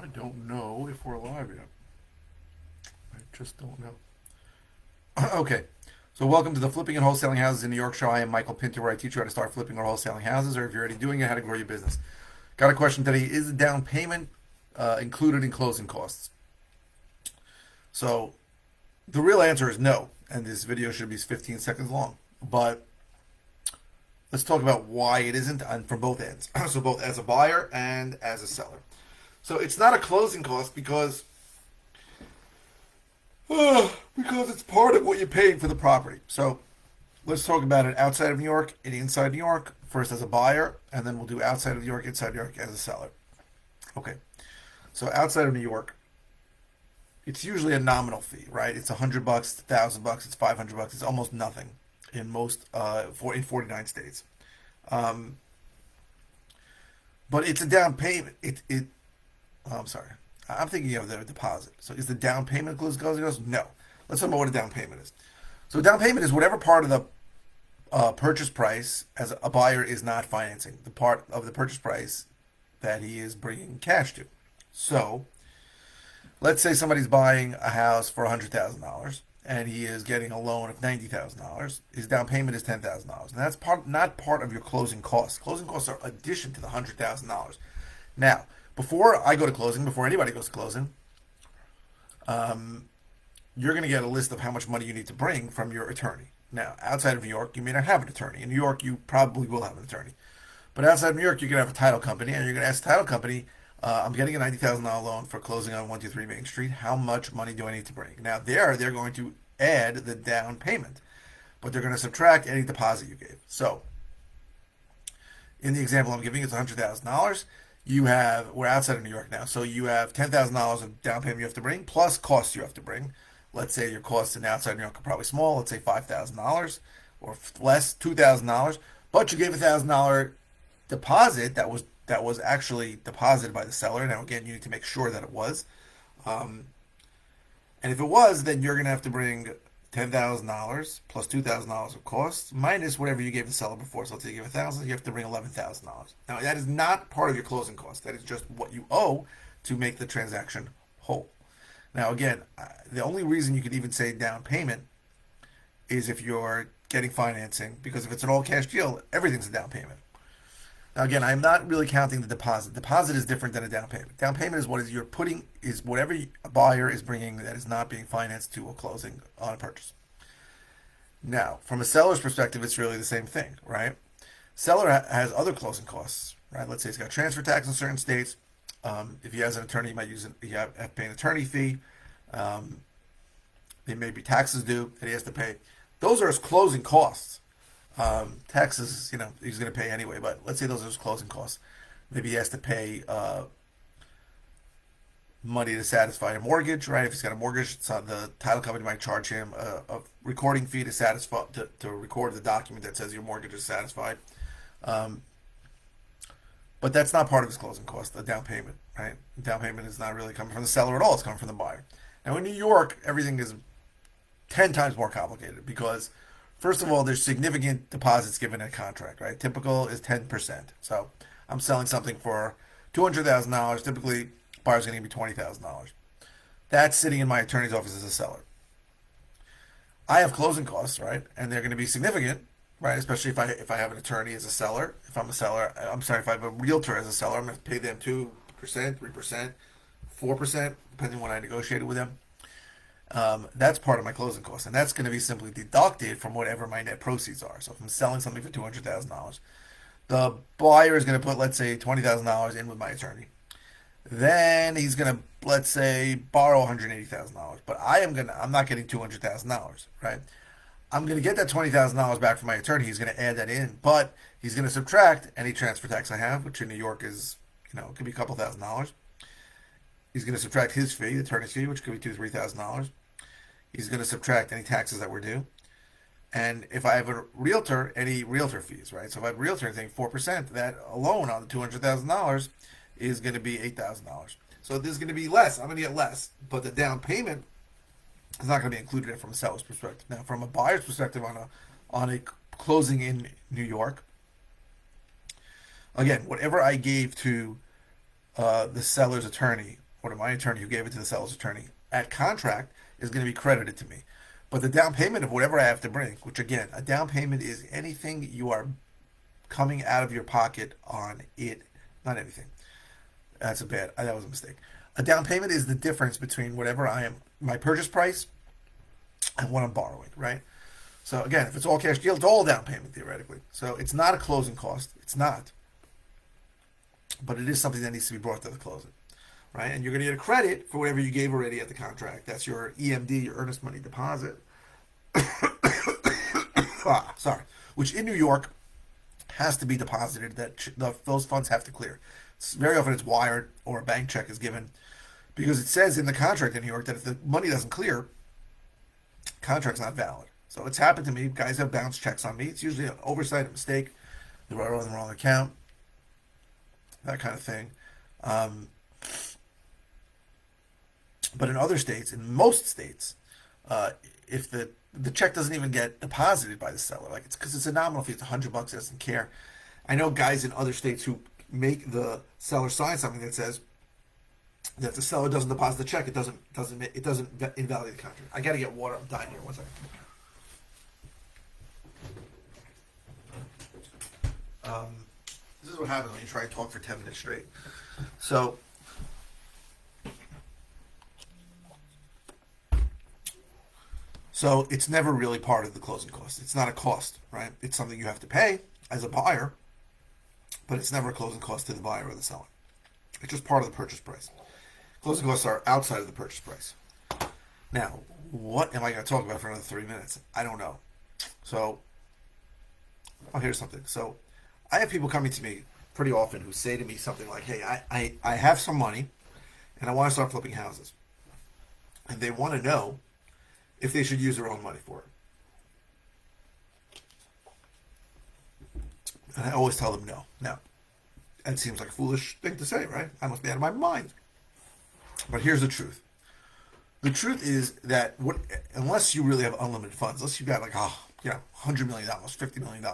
I don't know if we're live yet. I just don't know. Okay. So welcome to the Flipping and Wholesaling Houses in New York show. I am Michael Pinter, where I teach you how to start flipping or wholesaling houses, or if you're already doing it, how to grow your business. Got a question today. Is the down payment included in closing costs? So the real answer is no. And this video should be 15 seconds long. But let's talk about why it isn't from both ends. So both as a buyer and as a seller. So it's not a closing cost because it's part of what you're paying for the property. So let's talk about it outside of New York and inside New York. First as a buyer, and then we'll do outside of New York, inside New York as a seller. Okay. So outside of New York, it's usually a nominal fee, right? It's $100, $1,000, it's $500. It's almost nothing in most in 49 states. Um, but it's a down payment. I'm sorry. I'm thinking of the deposit. So is the down payment goes? No. Let's talk about what a down payment is. So down payment is whatever part of the purchase price as a buyer is not financing, the part of the purchase price that he is bringing cash to. So let's say somebody's buying a house for $100,000 and he is getting a loan of $90,000. His down payment is $10,000, and that's not part of your closing costs. Closing costs are addition to the $100,000. Now, before I go to closing, before anybody goes to closing, you're going to get a list of how much money you need to bring from your attorney. Now, outside of New York, you may not have an attorney. In New York, you probably will have an attorney. But outside of New York, you can have a title company, and you're going to ask the title company, I'm getting a $90,000 loan for closing on 123 Main Street. How much money do I need to bring? Now, they're going to add the down payment, but they're going to subtract any deposit you gave. So, in the example I'm giving, it's $100,000. We're outside of New York now, so you have $10,000 of down payment you have to bring, plus costs you have to bring. Let's say your costs in outside New York are probably small. Let's say $5,000 or less, $2,000, but you gave $1,000 deposit that was actually deposited by the seller. Now again, you need to make sure that it was, and if it was, then you're gonna have to bring $10,000 plus $2,000 of costs minus whatever you gave the seller before. So let's say you give 1,000, you have to bring $11,000. Now that is not part of your closing cost. That is just what you owe to make the transaction whole. Now again, the only reason you could even say down payment is if you're getting financing, because if it's an all cash deal, everything's a down payment. Now again, I'm not really counting the deposit. Deposit is different than a down payment. Down payment is what is you're putting is whatever a buyer is bringing that is not being financed to a closing on a purchase. Now, from a seller's perspective, it's really the same thing, right? Seller has other closing costs, right? Let's say he's got transfer tax in certain states. If he has an attorney, he might have to pay an attorney fee. Um, there may be taxes due that he has to pay. Those are his closing costs. Taxes, he's going to pay anyway, but let's say those are his closing costs. Maybe he has to pay money to satisfy a mortgage, right? If he's got a mortgage, the title company might charge him a recording fee to satisfy to record the document that says your mortgage is satisfied. Um, but that's not part of his closing cost, the down payment, right? The down payment is not really coming from the seller at all; it's coming from the buyer. Now, in New York, everything is 10 times more complicated because first of all, there's significant deposits given in a contract, right? Typical is 10%. So I'm selling something for $200,000. Typically, buyer's going to give me $20,000. That's sitting in my attorney's office as a seller. I have closing costs, right? And they're going to be significant, right? Especially if I have an attorney as a seller. If I'm a seller, I'm sorry, if I have a realtor as a seller, I'm going to pay them 2%, 3%, 4%, depending on what I negotiated with them. That's part of my closing costs, and that's going to be simply deducted from whatever my net proceeds are. So if I'm selling something for $200,000, the buyer is going to put, let's say, $20,000 in with my attorney. Then he's going to, let's say, borrow $180,000, but I'm not getting $200,000, right? I'm going to get that $20,000 back from my attorney. He's going to add that in, but he's going to subtract any transfer tax I have, which in New York is, it could be a couple $1,000s. He's going to subtract his fee, the attorney's fee, which could be $2,000 to $3,000. He's going to subtract any taxes that were due. And if I have a realtor, any realtor fees, right? So if I have a realtor thing, 4%, that alone on the $200,000 is going to be $8,000. So there's going to be less. I'm going to get less. But the down payment is not going to be included from a seller's perspective. Now, from a buyer's perspective on a closing in New York, again, whatever I gave to the seller's attorney or to my attorney who gave it to the seller's attorney at contract is going to be credited to me. But the down payment of whatever I have to bring, which again, a down payment is anything you are coming out of your pocket on it, not anything. That was a mistake. A down payment is the difference between whatever I am, my purchase price, and what I'm borrowing, right? So again, if it's all cash deal, it's all down payment theoretically. So it's not a closing cost. It's not. But it is something that needs to be brought to the closing, right? And you're going to get a credit for whatever you gave already at the contract. That's your EMD, your earnest money deposit. Sorry. Which in New York has to be deposited. Those funds have to clear. Very often it's wired or a bank check is given because it says in the contract in New York that if the money doesn't clear, contract's not valid. So it's happened to me. Guys have bounced checks on me. It's usually an oversight, a mistake. They were on the wrong account, that kind of thing. But in other states, in most states, if the check doesn't even get deposited by the seller, like it's because it's a nominal fee, it's $100, it doesn't care. I know guys in other states who make the seller sign something that says that if the seller doesn't deposit the check, it doesn't invalidate the contract. I got to get water. I'm dying here. One second. This is what happens when you try to talk for 10 minutes straight. So it's never really part of the closing cost. It's not a cost, right? It's something you have to pay as a buyer, but it's never a closing cost to the buyer or the seller. It's just part of the purchase price. Closing costs are outside of the purchase price. Now, what am I going to talk about for another 3 minutes? I don't know. So, here's something. So, I have people coming to me pretty often who say to me something like, hey, I have some money and I want to start flipping houses. And they want to know if they should use their own money for it. And I always tell them no. Now, that seems like a foolish thing to say, right? I must be out of my mind. But here's the truth. The truth is that unless you really have unlimited funds, unless you've got like $100 million, $50 million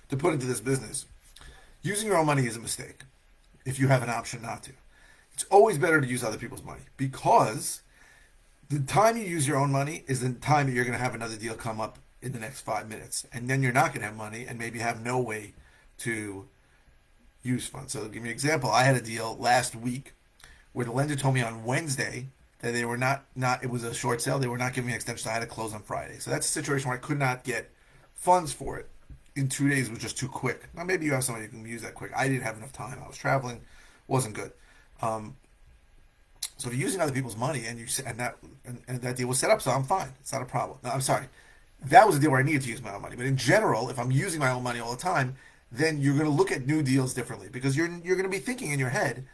to put into this business, using your own money is a mistake if you have an option not to. It's always better to use other people's money because the time you use your own money is the time that you're going to have another deal come up in the next 5 minutes. And then you're not going to have money and maybe have no way to use funds. So to give you an example, I had a deal last week where the lender told me on Wednesday that they were not it was a short sale. They were not giving me an extension. So I had to close on Friday. So that's a situation where I could not get funds for it. In 2 days was just too quick. Now maybe you have somebody who can use that quick. I didn't have enough time. I was traveling, wasn't good. So if you're using other people's money and that deal was set up, so I'm fine. It's not a problem. No, I'm sorry. That was a deal where I needed to use my own money. But in general, if I'm using my own money all the time, then you're going to look at new deals differently because you're going to be thinking in your head,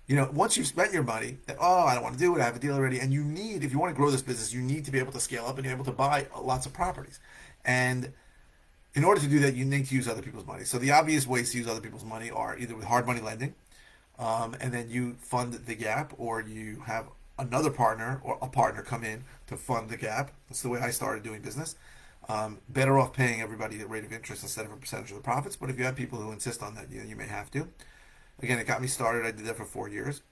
once you've spent your money, that I don't want to do it. I have a deal already, and if you want to grow this business, you need to be able to scale up and be able to buy lots of properties. And in order to do that, you need to use other people's money. So the obvious ways to use other people's money are either with hard money lending, and then you fund the gap, or you have another partner or a partner come in to fund the gap. That's the way I started doing business. Better off paying everybody the rate of interest instead of a percentage of the profits. But if you have people who insist on that, you may have to. Again, it got me started. I did that for 4 years.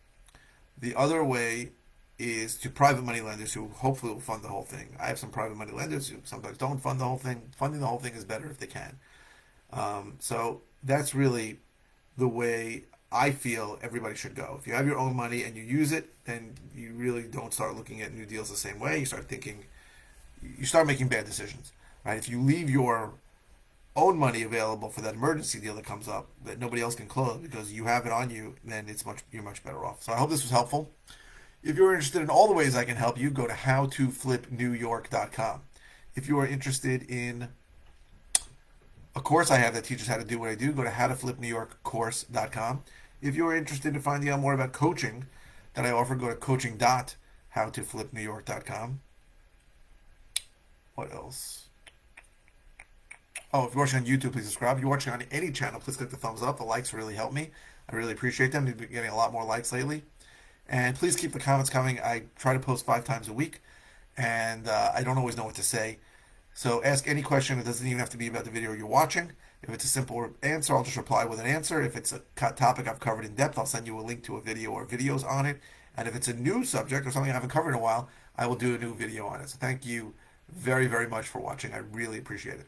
The other way is to private money lenders who hopefully will fund the whole thing. I have some private money lenders who sometimes don't fund the whole thing. Funding the whole thing is better if they can. So that's really the way I feel everybody should go. If you have your own money and you use it, then you really don't start looking at new deals the same way. You start making bad decisions, right? If you leave your own money available for that emergency deal that comes up that nobody else can close because you have it on you, then you're much better off. So I hope this was helpful. If you're interested in all the ways I can help you, go to howtoflipnewyork.com. If you are interested in a course I have that teaches how to do what I do, go to howtoflipnewyorkcourse.com. If you are interested in finding out more about coaching that I offer, go to coaching.howtoflipnewyork.com. What else? Oh, if you're watching on YouTube, please subscribe. If you're watching on any channel, please click the thumbs up. The likes really help me. I really appreciate them. We've been getting a lot more likes lately. And please keep the comments coming. I try to post 5 times a week, and I don't always know what to say. So ask any question. It doesn't even have to be about the video you're watching. If it's a simple answer, I'll just reply with an answer. If it's a topic I've covered in depth, I'll send you a link to a video or videos on it. And if it's a new subject or something I haven't covered in a while, I will do a new video on it. So thank you very, very much for watching. I really appreciate it.